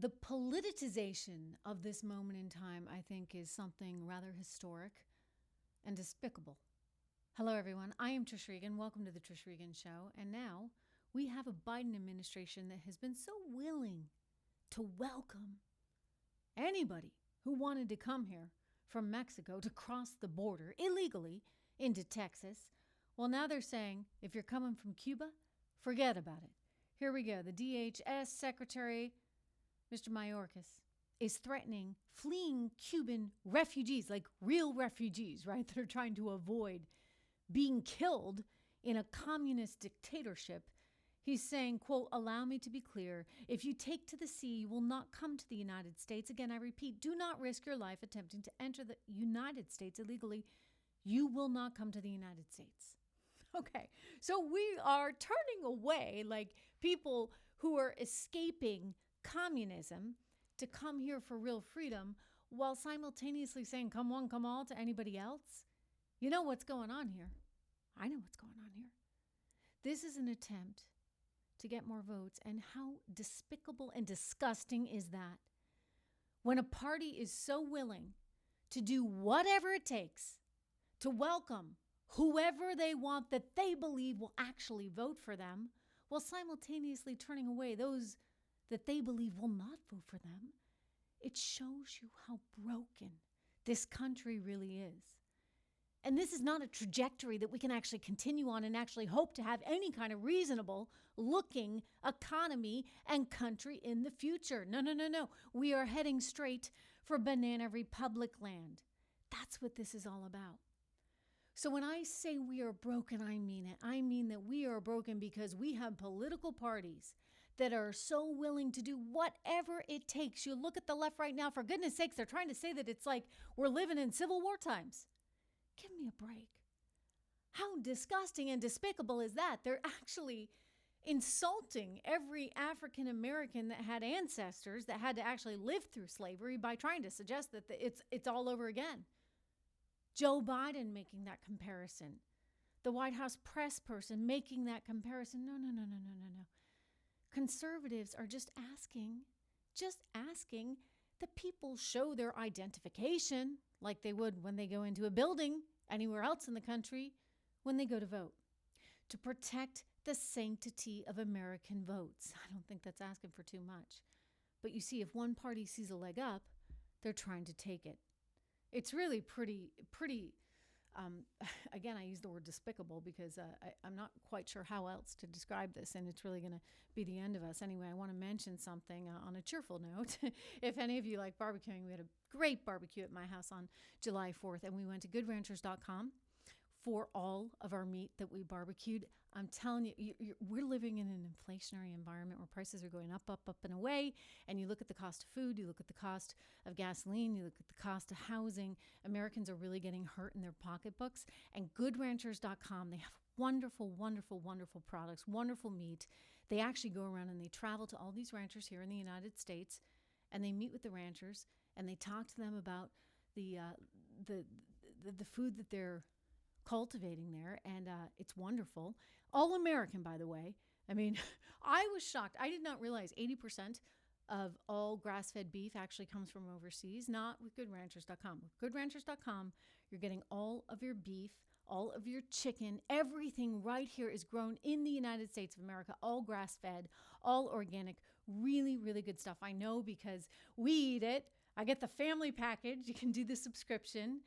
The politicization of this moment in time, I think, is something rather historic and despicable. Hello, everyone. I am Trish Regan. Welcome to the Trish Regan Show. And now we have a Biden administration that has been so willing to welcome anybody who wanted to come here from Mexico to cross the border illegally into Texas. Well, now they're saying, if you're coming from Cuba, forget about it. Here we go. The DHS Secretary, Mr. Mayorkas, is threatening fleeing Cuban refugees, like real refugees, right, that are trying to avoid being killed in a communist dictatorship. He's saying, quote, allow me to be clear. If you take to the sea, you will not come to the United States. Again, I repeat, do not risk your life attempting to enter the United States illegally. You will not come to the United States. Okay, so we are turning away like people who are escaping communism to come here for real freedom while simultaneously saying, come one, come all to anybody else. You know what's going on here. I know what's going on here. This is an attempt to get more votes. And how despicable and disgusting is that? When a party is so willing to do whatever it takes to welcome whoever they want that they believe will actually vote for them, while simultaneously turning away those that they believe will not vote for them, it shows you how broken this country really is. And this is not a trajectory that we can actually continue on and actually hope to have any kind of reasonable looking economy and country in the future. No. We are heading straight for Banana Republic land. That's what this is all about. So when I say we are broken, I mean it. I mean that we are broken because we have political parties that are so willing to do whatever it takes. You look at the left right now, for goodness sakes, they're trying to say that it's like we're living in Civil War times. Give me a break. How disgusting and despicable is that? They're actually insulting every African American that had ancestors that had to actually live through slavery by trying to suggest that it's all over again. Joe Biden making that comparison. The White House press person making that comparison. No. Conservatives are just asking that people show their identification like they would when they go into a building anywhere else in the country when they go to vote, to protect the sanctity of American votes. I don't think that's asking for too much. But you see, if one party sees a leg up, they're trying to take it. It's really pretty, again, I use the word despicable because I'm not quite sure how else to describe this, and it's really going to be the end of us. Anyway, I want to mention something on a cheerful note. If any of you like barbecuing, we had a great barbecue at my house on July 4th, and we went to goodranchers.com for all of our meat that we barbecued. I'm telling you, we're living in an inflationary environment where prices are going up, and away. And you look at the cost of food, you look at the cost of gasoline, you look at the cost of housing. Americans are really getting hurt in their pocketbooks. And goodranchers.com, they have wonderful, wonderful, wonderful products, wonderful meat. They actually go around and they travel to all these ranchers here in the United States, and they meet with the ranchers and they talk to them about the food that they're cultivating there, and it's wonderful. All American, by the way. I mean, I was shocked. I did not realize 80% of all grass-fed beef actually comes from overseas, not with goodranchers.com. With goodranchers.com, you're getting all of your beef, all of your chicken, everything right here is grown in the United States of America, all grass-fed, all organic, really, really good stuff. I know because we eat it. I get the family package. You can do the subscription.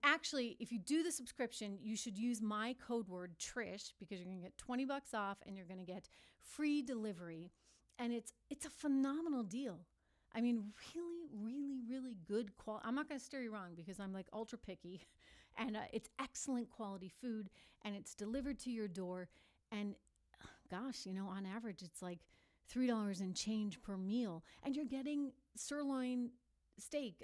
Actually, if you do the subscription, you should use my code word Trish, because you're going to get $20 off and you're going to get free delivery. And it's a phenomenal deal. I mean, really, really, really good quality. I'm not going to steer you wrong because I'm like ultra picky, and it's excellent quality food, and it's delivered to your door. And gosh, on average, it's like $3 and change per meal, and you're getting sirloin steak,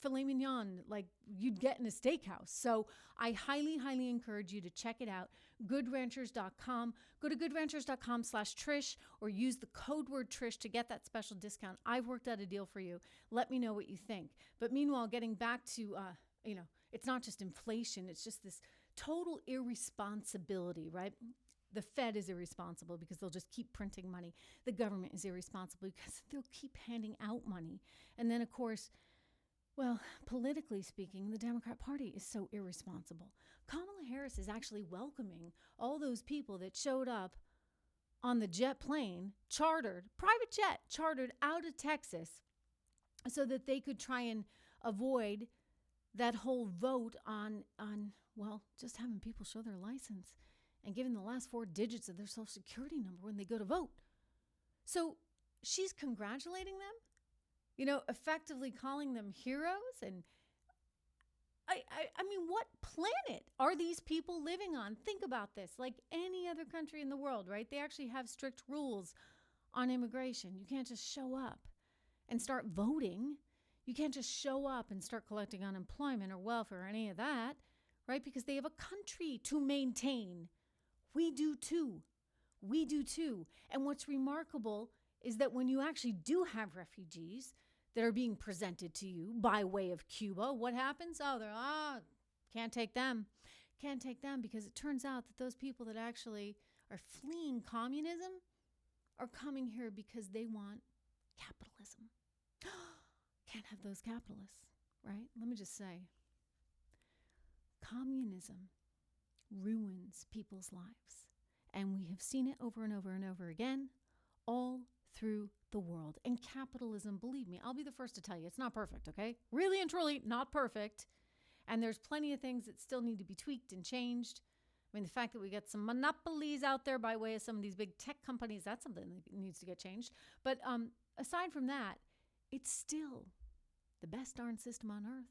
filet mignon, like you'd get in a steakhouse. So I highly, highly encourage you to check it out. Goodranchers.com. Go to goodranchers.com/Trish or use the code word Trish to get that special discount. I've worked out a deal for you. Let me know what you think. But meanwhile, getting back to, it's not just inflation. It's just this total irresponsibility, right? the Fed is irresponsible because they'll just keep printing money. The government is irresponsible because they'll keep handing out money. And then, of course, well, politically speaking, the Democrat Party is so irresponsible. Kamala Harris is actually welcoming all those people that showed up on the jet plane, private jet, chartered out of Texas so that they could try and avoid that whole vote on just having people show their license and giving the last 4 digits of their social security number when they go to vote. So she's congratulating them, effectively calling them heroes. And I mean, what planet are these people living on? Think about this. Like any other country in the world, right? They actually have strict rules on immigration. You can't just show up and start voting. You can't just show up and start collecting unemployment or welfare or any of that, right? Because they have a country to maintain. We do too. And what's remarkable is that when you actually do have refugees that are being presented to you by way of Cuba, what happens? Oh, can't take them. Can't take them because it turns out that those people that actually are fleeing communism are coming here because they want capitalism. Can't have those capitalists, right? Let me just say, communism ruins people's lives. And we have seen it over and over and over again, all through the world. And capitalism, believe me, I'll be the first to tell you, it's not perfect, okay? Really and truly not perfect. And there's plenty of things that still need to be tweaked and changed. I mean, the fact that we got some monopolies out there by way of some of these big tech companies, that's something that needs to get changed. But aside from that, it's still the best darn system on earth.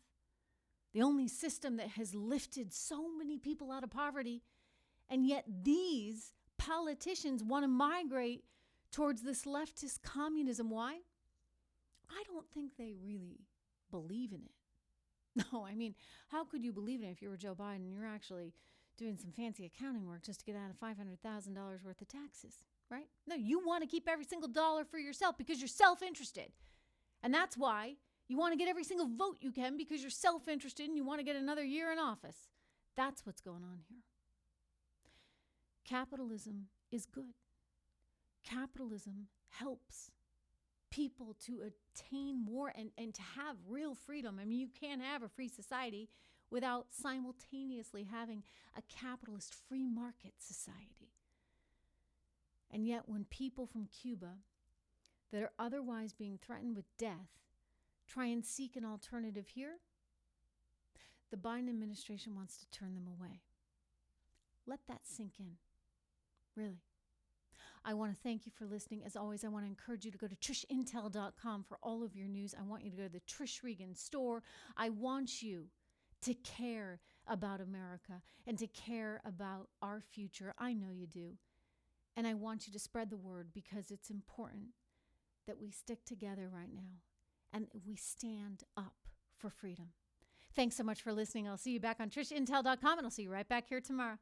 The only system that has lifted so many people out of poverty. And yet these politicians want to migrate towards this leftist communism. Why? I don't think they really believe in it. No, I mean, how could you believe in it if you were Joe Biden and you're actually doing some fancy accounting work just to get out of $500,000 worth of taxes, right? No, you want to keep every single dollar for yourself because you're self-interested. And that's why you want to get every single vote you can because you're self-interested and you want to get another year in office. That's what's going on here. Capitalism is good. Capitalism helps people to attain more and to have real freedom. I mean, you can't have a free society without simultaneously having a capitalist free market society. And yet when people from Cuba that are otherwise being threatened with death try and seek an alternative here, the Biden administration wants to turn them away. Let that sink in. Really. I want to thank you for listening. As always, I want to encourage you to go to trishintel.com for all of your news. I want you to go to the Trish Regan store. I want you to care about America and to care about our future. I know you do. And I want you to spread the word because it's important that we stick together right now and we stand up for freedom. Thanks so much for listening. I'll see you back on trishintel.com and I'll see you right back here tomorrow.